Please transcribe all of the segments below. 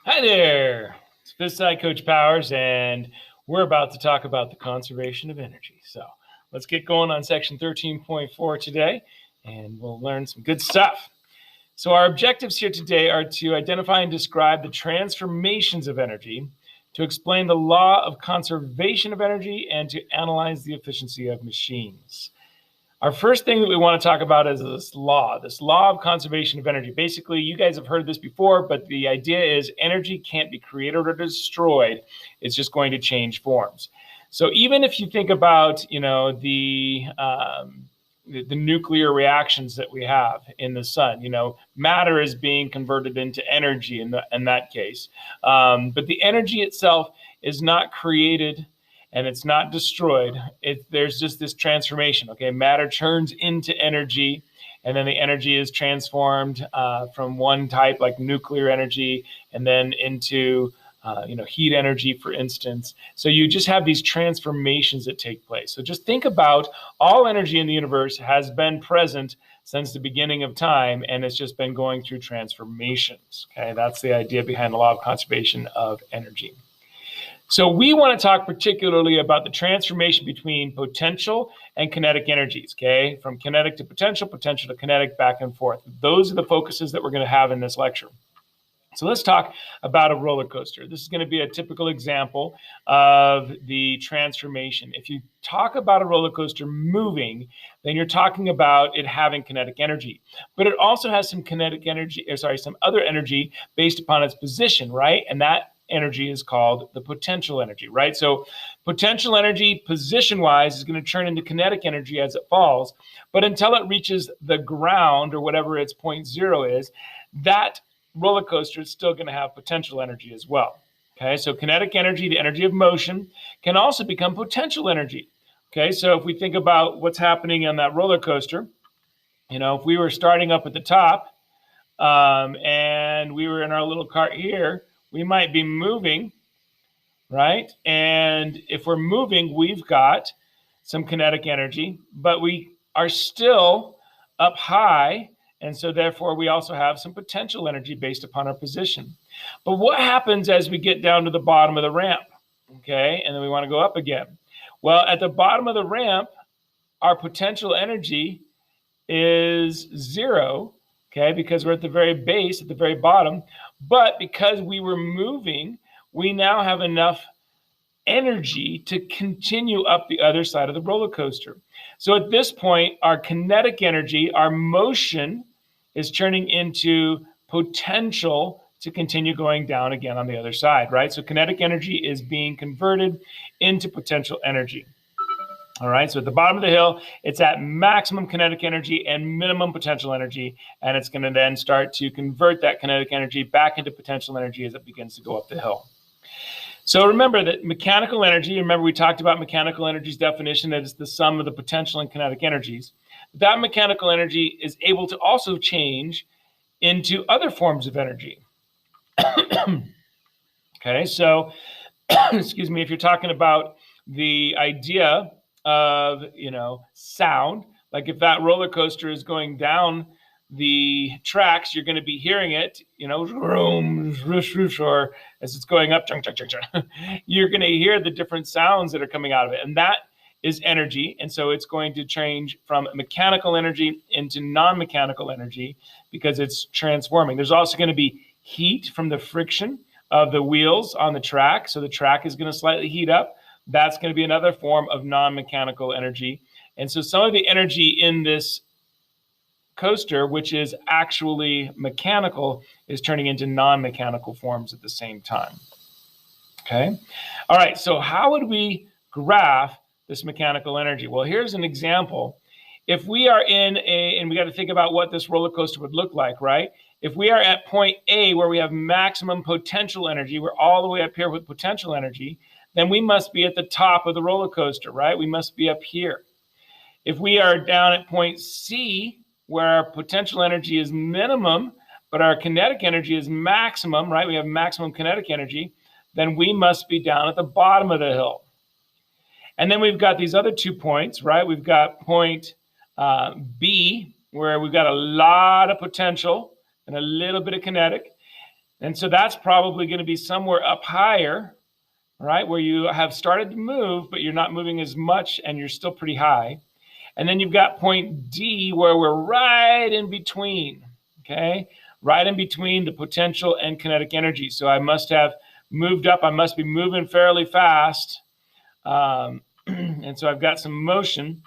Hi there, it's Phys Coach Powers, and we're about to talk about the conservation of energy. So let's get going on section 13.4 today, and we'll learn some good stuff. So our objectives here today are to identify and describe the transformations of energy, to explain the law of conservation of energy, and to analyze the efficiency of machines. Our first thing that we want to talk about is this law of conservation of energy. Basically, you guys have heard this before, but the idea is energy can't be created or destroyed. It's just going to change forms. So even if you think about, the nuclear reactions that we have in the sun, matter is being converted into energy in that case. But the energy itself is not created and it's not destroyed. There's just this transformation. Okay, matter turns into energy, and then the energy is transformed from one type, like nuclear energy, and then into heat energy, for instance. So you just have these transformations that take place. So just think about all energy in the universe has been present since the beginning of time, and it's just been going through transformations. Okay, that's the idea behind the law of conservation of energy. So we want to talk particularly about the transformation between potential and kinetic energies, okay? From kinetic to potential, potential to kinetic, back and forth. Those are the focuses that we're going to have in this lecture. So let's talk about a roller coaster. This is going to be a typical example of the transformation. If you talk about a roller coaster moving, then you're talking about it having kinetic energy. But it also has some kinetic energy, some other energy based upon its position, right? And that energy is called the potential energy, right? So potential energy, position-wise, is going to turn into kinetic energy as it falls. But until it reaches the ground, or whatever its point zero is, that roller coaster is still going to have potential energy as well. Okay, so kinetic energy, the energy of motion, can also become potential energy. Okay, so if we think about what's happening on that roller coaster, if we were starting up at the top and we were in our little cart here, we might be moving, right? And if we're moving, we've got some kinetic energy, but we are still up high, and so therefore we also have some potential energy based upon our position. But what happens as we get down to the bottom of the ramp? Okay, and then we want to go up again. Well, at the bottom of the ramp, our potential energy is zero, okay, because we're at the very base, at the very bottom. But because we were moving, we now have enough energy to continue up the other side of the roller coaster. So at this point, our kinetic energy, our motion, is turning into potential to continue going down again on the other side, right? So kinetic energy is being converted into potential energy. All right, so at the bottom of the hill, it's at maximum kinetic energy and minimum potential energy, and it's going to then start to convert that kinetic energy back into potential energy as it begins to go up the hill. So remember that mechanical energy, remember we talked about mechanical energy's definition, that it's the sum of the potential and kinetic energies. That mechanical energy is able to also change into other forms of energy. Okay, so, excuse me, if you're talking about the idea of, sound, like if that roller coaster is going down the tracks, you're going to be hearing it, or as it's going up, you're going to hear the different sounds that are coming out of it. And that is energy. And so it's going to change from mechanical energy into non-mechanical energy because it's transforming. There's also going to be heat from the friction of the wheels on the track. So the track is going to slightly heat up. That's going to be another form of non-mechanical energy. And so some of the energy in this coaster, which is actually mechanical, is turning into non-mechanical forms at the same time. Okay. All right. So how would we graph this mechanical energy? Well, here's an example. If we are in and we got to think about what this roller coaster would look like, right? If we are at point A where we have maximum potential energy, we're all the way up here with potential energy, then we must be at the top of the roller coaster, right? We must be up here. If we are down at point C, where our potential energy is minimum, but our kinetic energy is maximum, right? We have maximum kinetic energy, then we must be down at the bottom of the hill. And then we've got these other 2 points, right? We've got point B, where we've got a lot of potential and a little bit of kinetic. And so that's probably going to be somewhere up higher, right, where you have started to move, but you're not moving as much and you're still pretty high. And then you've got point D where we're right in between, okay? Right in between the potential and kinetic energy. So I must have moved up. I must be moving fairly fast. And so I've got some motion,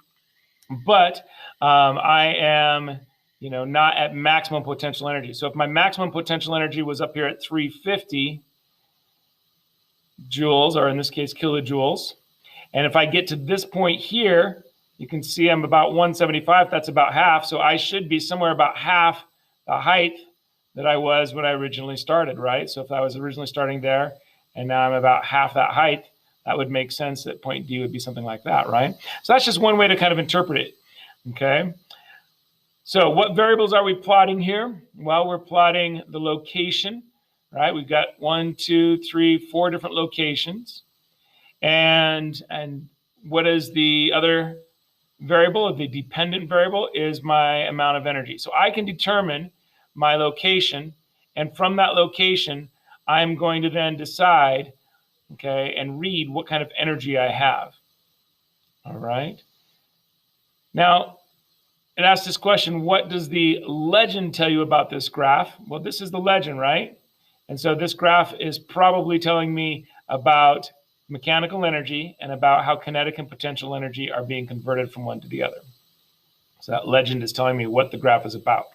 but I am, not at maximum potential energy. So if my maximum potential energy was up here at 350 joules, or in this case, kilojoules, and if I get to this point here, you can see I'm about 175. That's about half. So I should be somewhere about half the height that I was when I originally started, right? So if I was originally starting there and now I'm about half that height, that would make sense that point D would be something like that, right? So that's just one way to kind of interpret it, okay? So what variables are we plotting here? Well, we're plotting the location, right? We've got 1, 2, 3, 4 different locations. And what is the other variable? The dependent variable is my amount of energy. So I can determine my location, and from that location, I'm going to then decide, okay, and read what kind of energy I have. All right. Now, it asks this question, what does the legend tell you about this graph? Well, this is the legend, right? And so this graph is probably telling me about mechanical energy and about how kinetic and potential energy are being converted from one to the other. So that legend is telling me what the graph is about.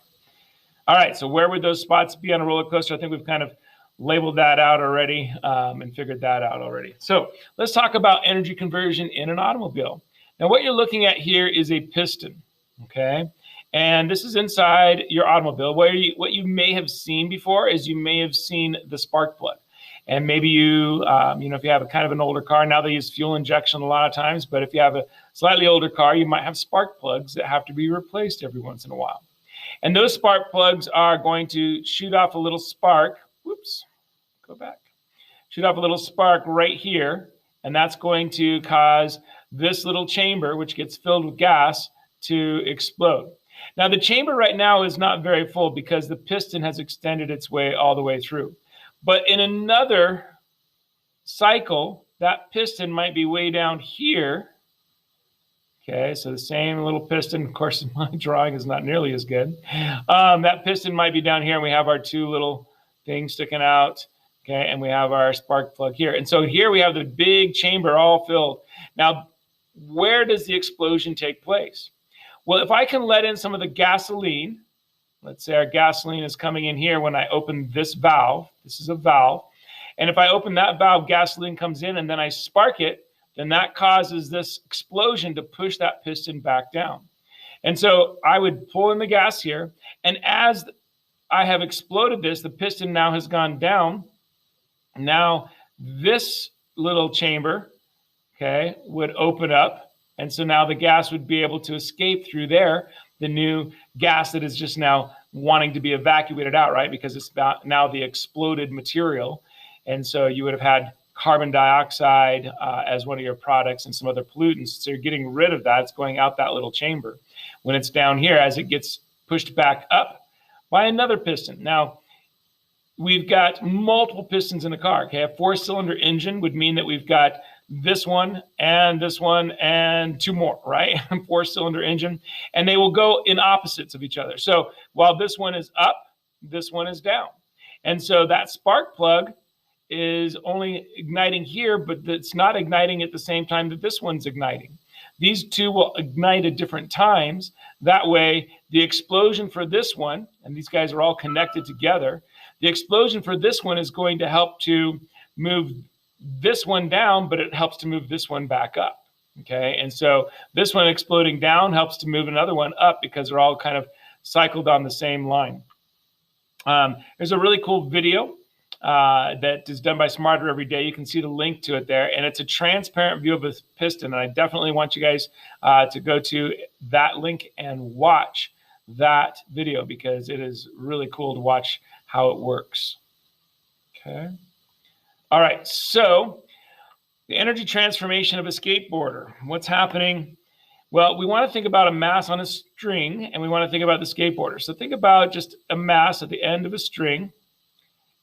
All right, so where would those spots be on a roller coaster? I think we've kind of labeled that out already and figured that out already. So let's talk about energy conversion in an automobile. Now what you're looking at here is a piston, okay? And this is inside your automobile. What you may have seen before is you may have seen the spark plug. And maybe you, if you have a kind of an older car, now they use fuel injection a lot of times, but if you have a slightly older car, you might have spark plugs that have to be replaced every once in a while. And those spark plugs are going to shoot off a little spark. Whoops, go back. Shoot off a little spark right here, and that's going to cause this little chamber, which gets filled with gas, to explode. Now, the chamber right now is not very full because the piston has extended its way all the way through. But in another cycle, that piston might be way down here. Okay, so the same little piston, of course, my drawing is not nearly as good. That piston might be down here, and we have our two little things sticking out, okay, and we have our spark plug here. And so here we have the big chamber all filled. Now, where does the explosion take place? Well, if I can let in some of the gasoline, let's say our gasoline is coming in here when I open this valve. This is a valve. And if I open that valve, gasoline comes in, and then I spark it, then that causes this explosion to push that piston back down. And so I would pull in the gas here, and as I have exploded this, the piston now has gone down. Now this little chamber, okay, would open up, and so now the gas would be able to escape through there, the new gas that is just now wanting to be evacuated out, right, because it's now the exploded material. And so you would have had carbon dioxide as one of your products and some other pollutants. So you're getting rid of that. It's going out that little chamber. When it's down here, as it gets pushed back up by another piston. Now, we've got multiple pistons in a car. Okay, a 4-cylinder engine would mean that we've got this one and two more, right? 4-cylinder engine. And they will go in opposites of each other. So while this one is up, this one is down. And so that spark plug is only igniting here, but it's not igniting at the same time that this one's igniting. These two will ignite at different times. That way, the explosion for this one, and these guys are all connected together, the explosion for this one is going to help to move this one down, but it helps to move this one back up. Okay, and so this one exploding down helps to move another one up because they're all kind of cycled on the same line. There's a really cool video that is done by Smarter Every Day. You can see the link to it there, and it's a transparent view of a piston. And I definitely want you guys to go to that link and watch that video because it is really cool to watch how it works. Okay. All right. So the energy transformation of a skateboarder. What's happening? Well, we want to think about a mass on a string, and we want to think about the skateboarder. So think about just a mass at the end of a string.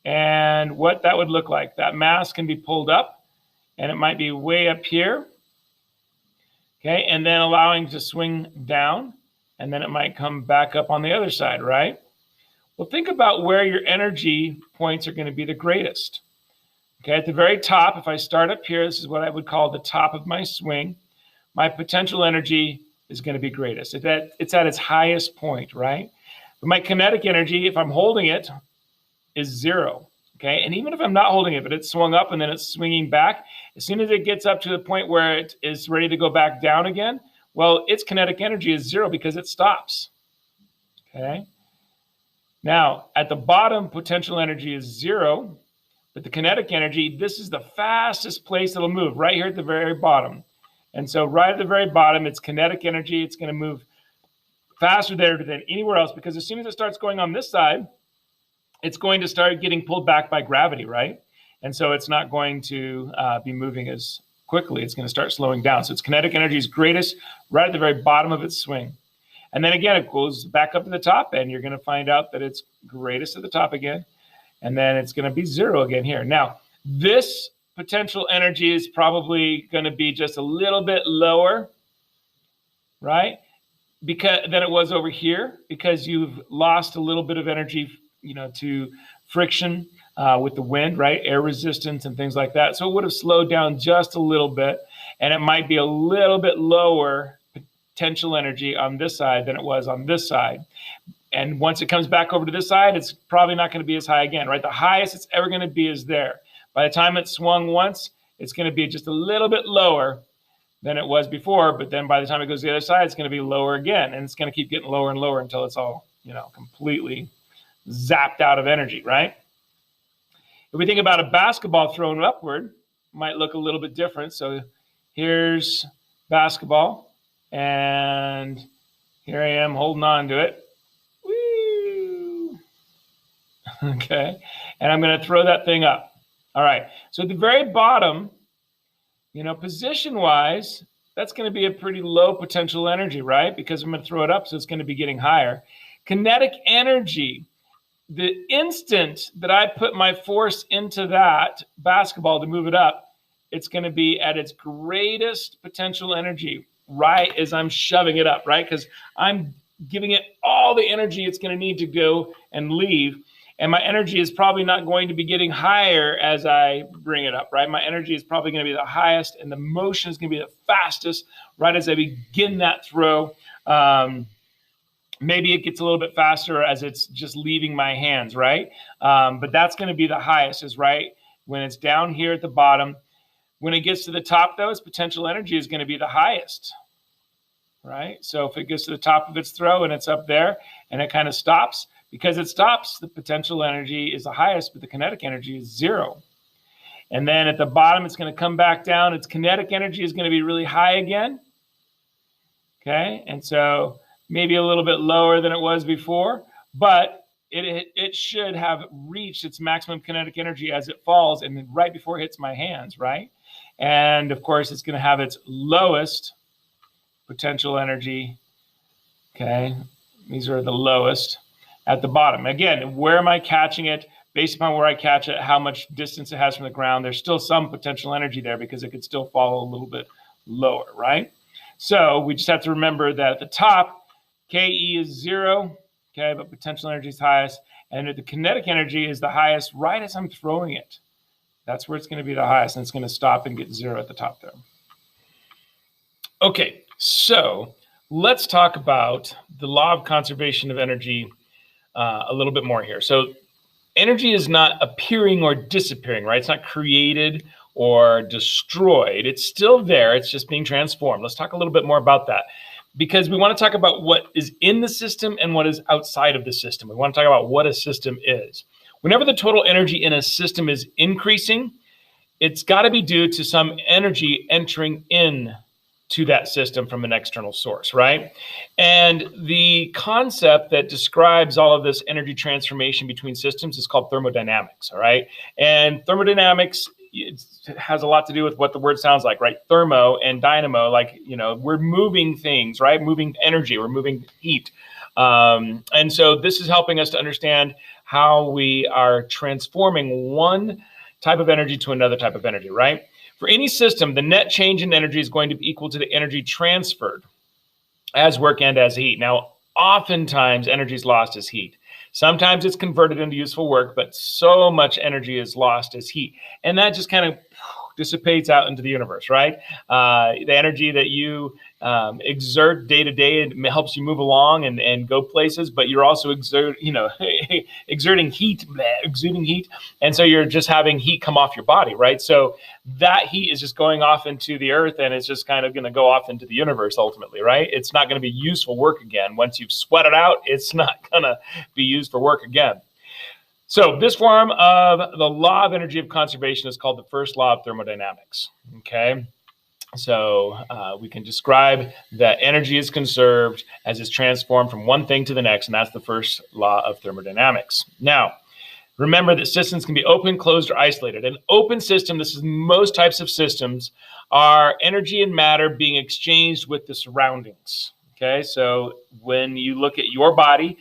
And what that would look like, that mass can be pulled up, and it might be way up here, okay, and then allowing to swing down, and then it might come back up on the other side, right? Well, think about where your energy points are going to be the greatest. Okay, at the very top, if I start up here, this is what I would call the top of my swing. My potential energy is going to be greatest. It's at its highest point, right? But my kinetic energy, if I'm holding it, is 0. Okay, and even if I'm not holding it, but it's swung up and then it's swinging back, as soon as it gets up to the point where it is ready to go back down again, well, its kinetic energy is 0 because it stops. Okay. Now, at the bottom, potential energy is 0, but the kinetic energy, this is the fastest place it'll move, right here at the very bottom. And so right at the very bottom, it's kinetic energy. It's going to move faster there than anywhere else, because as soon as it starts going on this side, it's going to start getting pulled back by gravity, right? And so it's not going to be moving as quickly. It's going to start slowing down. So its kinetic energy is greatest right at the very bottom of its swing. And then again, it goes back up to the top, and you're going to find out that it's greatest at the top again. And then it's going to be 0 again here. Now, this potential energy is probably going to be just a little bit lower, right? Than it was over here, because you've lost a little bit of energy, to friction with the wind, right? Air resistance and things like that. So it would have slowed down just a little bit, and it might be a little bit lower potential energy on this side than it was on this side. And once it comes back over to this side, it's probably not going to be as high again, right? The highest it's ever going to be is there. By the time it's swung once, it's going to be just a little bit lower than it was before, but then by the time it goes to the other side, it's going to be lower again, and it's going to keep getting lower and lower until it's all, completely zapped out of energy, right? If we think about a basketball thrown upward, it might look a little bit different. So here's basketball, and here I am holding on to it. Woo! Okay, and I'm going to throw that thing up. All right, so at the very bottom, position-wise, that's going to be a pretty low potential energy, right? Because I'm going to throw it up, so it's going to be getting higher. Kinetic energy, the instant that I put my force into that basketball to move it up, it's going to be at its greatest potential energy right as I'm shoving it up, right? Because I'm giving it all the energy it's going to need to go and leave. And my energy is probably not going to be getting higher as I bring it up, right? My energy is probably going to be the highest, and the motion is going to be the fastest right as I begin that throw. Maybe it gets a little bit faster as it's just leaving my hands, right? But that's going to be the highest, is right when it's down here at the bottom. When it gets to the top, though, its potential energy is going to be the highest, right? So if it gets to the top of its throw and it's up there and it kind of stops, because it stops, the potential energy is the highest, but the kinetic energy is 0. And then at the bottom, it's going to come back down. Its kinetic energy is going to be really high again, okay? And so maybe a little bit lower than it was before, but it should have reached its maximum kinetic energy as it falls and then right before it hits my hands, right? And of course, it's going to have its lowest potential energy, okay? These are the lowest at the bottom. Again, where am I catching it? Based upon where I catch it, how much distance it has from the ground, there's still some potential energy there because it could still fall a little bit lower, right? So we just have to remember that at the top, KE is 0, okay, but potential energy is highest, and the kinetic energy is the highest right as I'm throwing it. That's where it's going to be the highest, and it's going to stop and get 0 at the top there. Okay, so let's talk about the law of conservation of energy a little bit more here. So energy is not appearing or disappearing, right? It's not created or destroyed. It's still there. It's just being transformed. Let's talk a little bit more about that, because we want to talk about what is in the system and what is outside of the system. We want to talk about what a system is. Whenever the total energy in a system is increasing, it's got to be due to some energy entering in to that system from an external source, right? And the concept that describes all of this energy transformation between systems is called thermodynamics, all right? And thermodynamics, it has a lot to do with what the word sounds like, right? Thermo and dynamo, like, we're moving things, right? Moving energy, we're moving heat. And so this is helping us to understand how we are transforming one type of energy to another type of energy, right? For any system, the net change in energy is going to be equal to the energy transferred as work and as heat. Now, oftentimes energy is lost as heat. Sometimes it's converted into useful work, but so much energy is lost as heat. And that just kind of dissipates out into the universe, right? The energy that you exert day to day, it helps you move along and go places, but you're also exerting heat, exuding heat. And so you're just having heat come off your body, right? So that heat is just going off into the earth, and it's just kind of going to go off into the universe ultimately, right? It's not going to be useful work again. Once you've sweat it out, it's not going to be used for work again. So this form of the law of energy of conservation is called the first law of thermodynamics, okay? So we can describe that energy is conserved as it's transformed from one thing to the next, and that's the first law of thermodynamics. Now, remember that systems can be open, closed, or isolated. An open system, this is most types of systems, are energy and matter being exchanged with the surroundings, okay? So when you look at your body,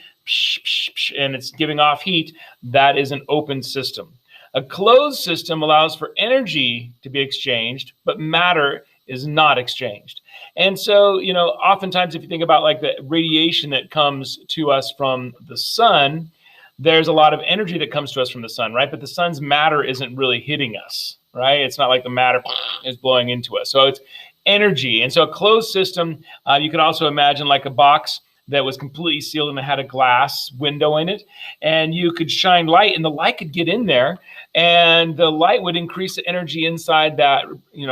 and it's giving off heat, that is an open system. A closed system allows for energy to be exchanged, but matter is not exchanged. And so, oftentimes if you think about like the radiation that comes to us from the sun, there's a lot of energy that comes to us from the sun, right? But the sun's matter isn't really hitting us, right? It's not like the matter is blowing into us. So it's energy. And so a closed system, you could also imagine like a box that was completely sealed and it had a glass window in it, and you could shine light and the light could get in there, and the light would increase the energy inside that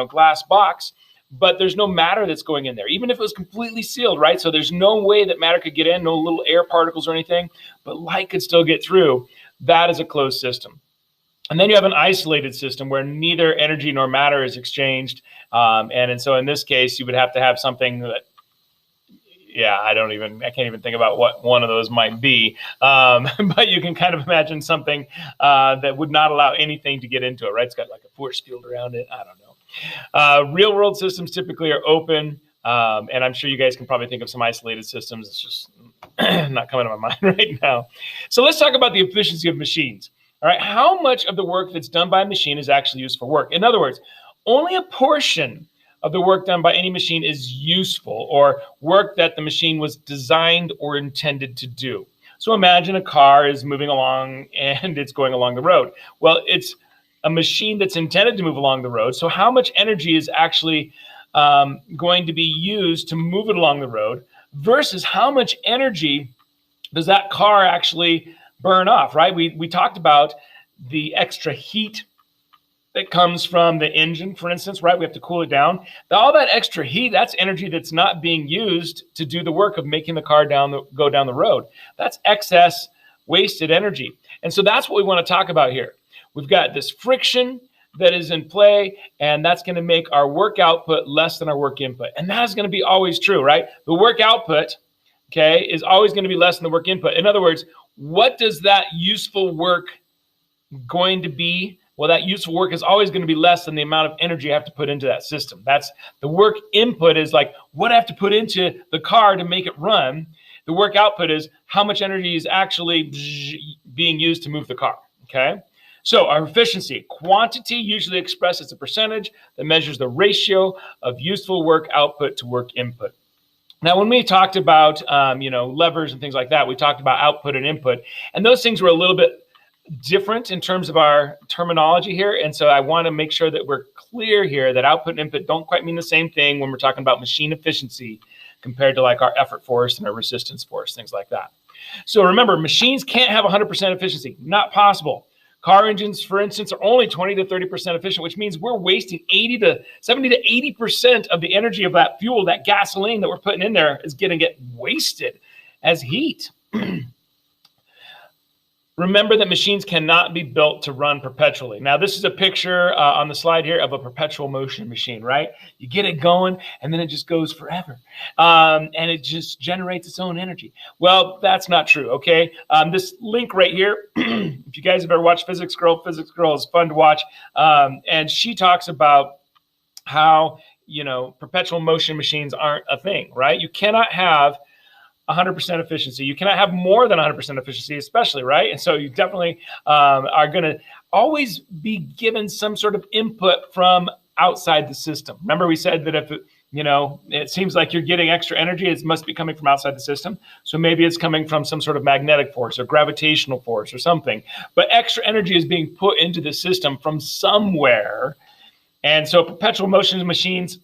glass box, but there's no matter that's going in there, even if it was completely sealed, right? So there's no way that matter could get in, no little air particles or anything, but light could still get through. That is a closed system. And then you have an isolated system where neither energy nor matter is exchanged, and so in this case you would have to have something that, I can't even think about what one of those might be. But you can kind of imagine something that would not allow anything to get into it, right? It's got like a force field around it. I don't know. Real world systems typically are open. And I'm sure you guys can probably think of some isolated systems. It's just not coming to my mind right now. So let's talk about the efficiency of machines. All right. How much of the work that's done by a machine is actually used for work? In other words, only a portion of the work done by any machine is useful, or work that the machine was designed or intended to do. So imagine a car is moving along and it's going along the road. Well, it's a machine that's intended to move along the road. So how much energy is actually going to be used to move it along the road versus how much energy does that car actually burn off, right? We talked about the extra heat that comes from the engine, for instance, right? We have to cool it down. All that extra heat, that's energy that's not being used to do the work of making the car go down the road. That's excess wasted energy. And so that's what we want to talk about here. We've got this friction that is in play, and that's going to make our work output less than our work input. And that is going to be always true, right? The work output, okay, is always going to be less than the work input. In other words, what does that useful work going to be? Well, that useful work is always going to be less than the amount of energy I have to put into that system. That's the work input is like what I have to put into the car to make it run. The work output is how much energy is actually being used to move the car, okay? So our efficiency, quantity usually expressed as a percentage that measures the ratio of useful work output to work input. Now, when we talked about, levers and things like that, we talked about output and input, and those things were a little bit different in terms of our terminology here. And so I want to make sure that we're clear here that output and input don't quite mean the same thing when we're talking about machine efficiency compared to like our effort force and our resistance force, things like that. So remember, machines can't have 100% efficiency, not possible. Car engines, for instance, are only 20 to 30% efficient, which means we're wasting 70 to 80% of the energy of that fuel, that gasoline that we're putting in there is going to get wasted as heat. Remember that machines cannot be built to run perpetually. Now, this is a picture on the slide here of a perpetual motion machine, right? You get it going, and then it just goes forever. And it just generates its own energy. Well, that's not true, okay? This link right here, if you guys have ever watched Physics Girl is fun to watch. And she talks about how, perpetual motion machines aren't a thing, right? You cannot have 100% efficiency. You cannot have more than 100% efficiency, especially, right? And so you definitely are going to always be given some sort of input from outside the system. Remember, we said that if it seems like you're getting extra energy, it must be coming from outside the system. So maybe it's coming from some sort of magnetic force or gravitational force or something. But extra energy is being put into the system from somewhere. And so perpetual motion machines,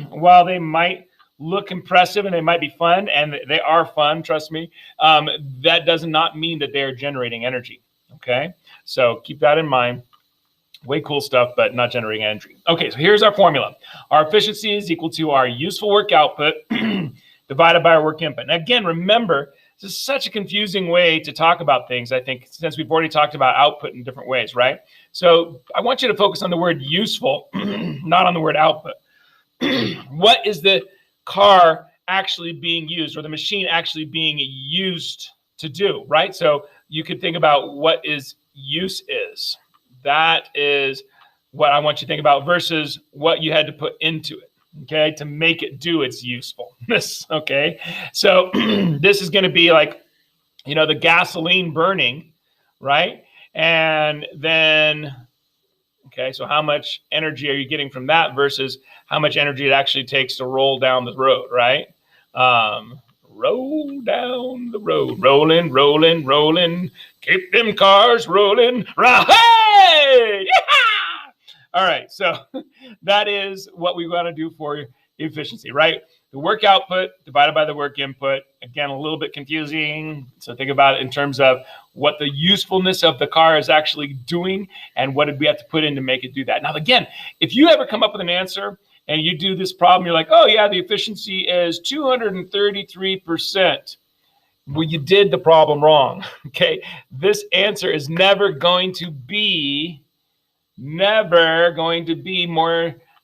while they might look impressive and they might be fun, and they are fun, trust me, that does not mean that they are generating energy, okay? So keep that in mind. Way cool stuff, but not generating energy. Okay, so here's our formula. Our efficiency is equal to our useful work output divided by our work input. And again, remember, this is such a confusing way to talk about things, I think, since we've already talked about output in different ways, right? So I want you to focus on the word useful, not on the word output. What is the car actually being used, or the machine actually being used to do, right? So you could think about what is use is. That is what I want you to think about versus what you had to put into it, okay, to make it do its usefulness, okay? So this is going to be like, the gasoline burning, right? And then, okay, so how much energy are you getting from that versus how much energy it actually takes to roll down the road, right? Roll down the road, rolling, rolling, rolling, keep them cars rolling, right? Hey! Yeah! All right, so that is what we want to do for efficiency, right? The work output divided by the work input. Again, a little bit confusing. So think about it in terms of what the usefulness of the car is actually doing and what did we have to put in to make it do that. Now, again, if you ever come up with an answer and you do this problem, you're like, oh, yeah, the efficiency is 233%. Well, you did the problem wrong, okay? This answer is never going to be more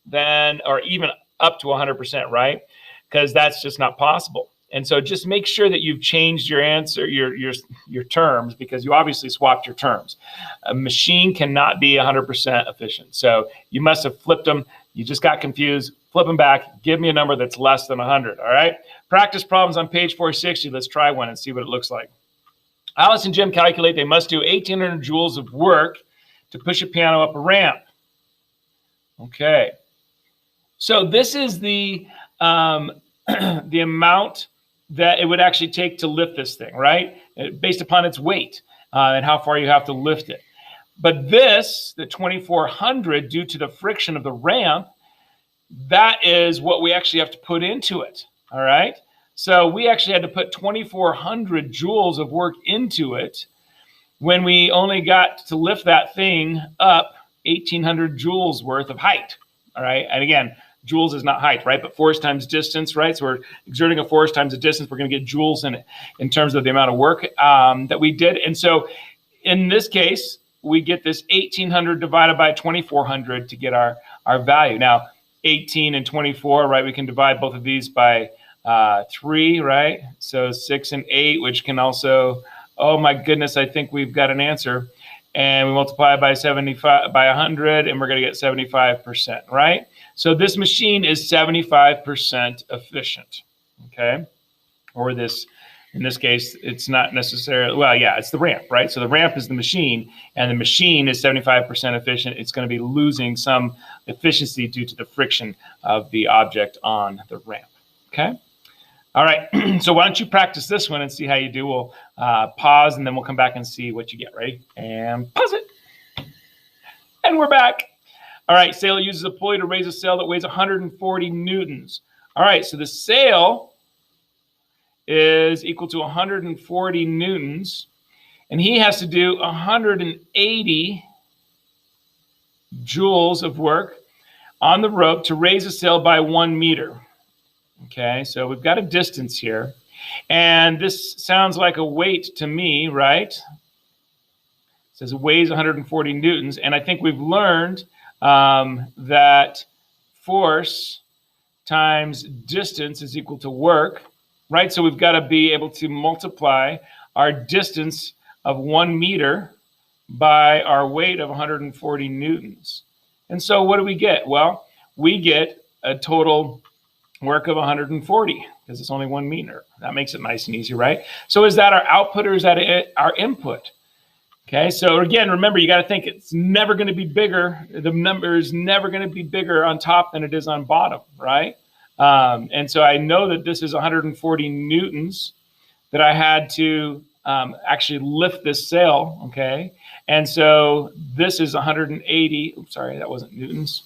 than or even up to 100%, right? Because that's just not possible. And so just make sure that you've changed your answer, your terms, because you obviously swapped your terms. A machine cannot be 100% efficient. So you must have flipped them. You just got confused. Flip them back. Give me a number that's less than 100, all right? Practice problems on page 460. Let's try one and see what it looks like. Alice and Jim calculate they must do 1,800 joules of work to push a piano up a ramp. Okay. So this is the amount that it would actually take to lift this thing, right? Based upon its weight and how far you have to lift it. But this, the 2,400, due to the friction of the ramp, that is what we actually have to put into it, all right? So we actually had to put 2,400 joules of work into it when we only got to lift that thing up 1,800 joules worth of height, all right? And again, joules is not height, right? But force times distance, right? So we're exerting a force times a distance. We're going to get joules in it in terms of the amount of work that we did. And so in this case, we get this 1,800 divided by 2,400 to get our value. Now, 18 and 24, right? We can divide both of these by 3, right? So 6 and 8, which can also, oh my goodness, I think we've got an answer. And we multiply it by 75 by 100, and we're going to get 75%, right? So this machine is 75% efficient, okay? Or this, in this case, it's not necessarily, well, yeah, it's the ramp, right? So the ramp is the machine, and the machine is 75% efficient. It's going to be losing some efficiency due to the friction of the object on the ramp, okay? All right, so why don't you practice this one and see how you do. We'll pause, and then we'll come back and see what you get. Ready? And pause it. And we're back. All right, sail uses a pulley to raise a sail that weighs 140 newtons. All right, so the sail is equal to 140 newtons, and he has to do 180 joules of work on the rope to raise a sail by 1 meter. Okay, so we've got a distance here, and this sounds like a weight to me, right? It says it weighs 140 newtons, and I think we've learned that force times distance is equal to work, right? So we've got to be able to multiply our distance of 1 meter by our weight of 140 newtons. And so what do we get? Well, we get a total work of 140 because it's only 1 meter. That makes it nice and easy, right? So is that our output or is that our input? Okay, so again, remember, you got to think it's never going to be bigger. The number is never going to be bigger on top than it is on bottom, right? And so I know that this is 140 newtons that I had to actually lift this sail, okay? And so this is 180. Oops, sorry, that wasn't newtons.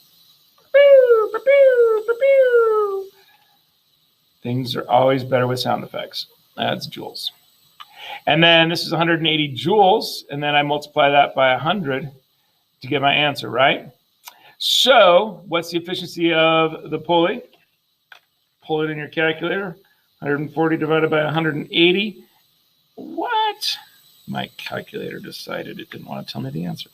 Things are always better with sound effects. That's joules. And then this is 180 joules, and then I multiply that by 100 to get my answer, right? So what's the efficiency of the pulley? Pull it in your calculator. 140 divided by 180. What? My calculator decided it didn't want to tell me the answer.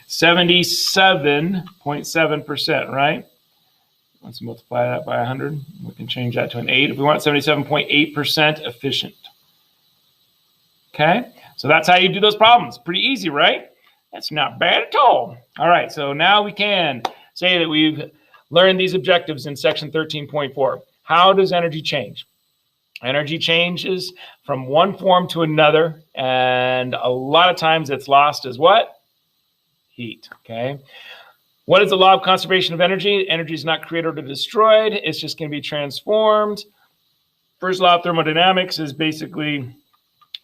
77.7%, right? Once we multiply that by 100, we can change that to an 8. If we want 77.8% efficient. Okay, so that's how you do those problems. Pretty easy, right? That's not bad at all. All right, so now we can say that we've learned these objectives in section 13.4. How does energy change? Energy changes from one form to another, and a lot of times it's lost as what? Heat, okay? What is the law of conservation of energy? Energy is not created or destroyed. It's just going to be transformed. First law of thermodynamics is basically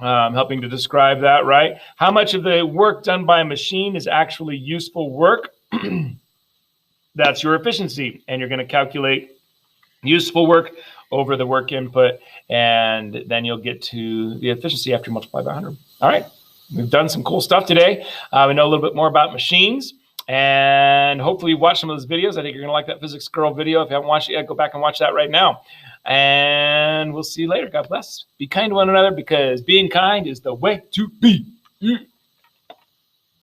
helping to describe that, right? How much of the work done by a machine is actually useful work? That's your efficiency. And you're going to calculate useful work over the work input, and then you'll get to the efficiency after you multiply by 100. All right, we've done some cool stuff today. We know a little bit more about machines, and hopefully you watch some of those videos. I think you're going to like that physics girl video. If you haven't watched it yet, go back and watch that right now. And we'll see you later. God bless. Be kind to one another, because being kind is the way to be.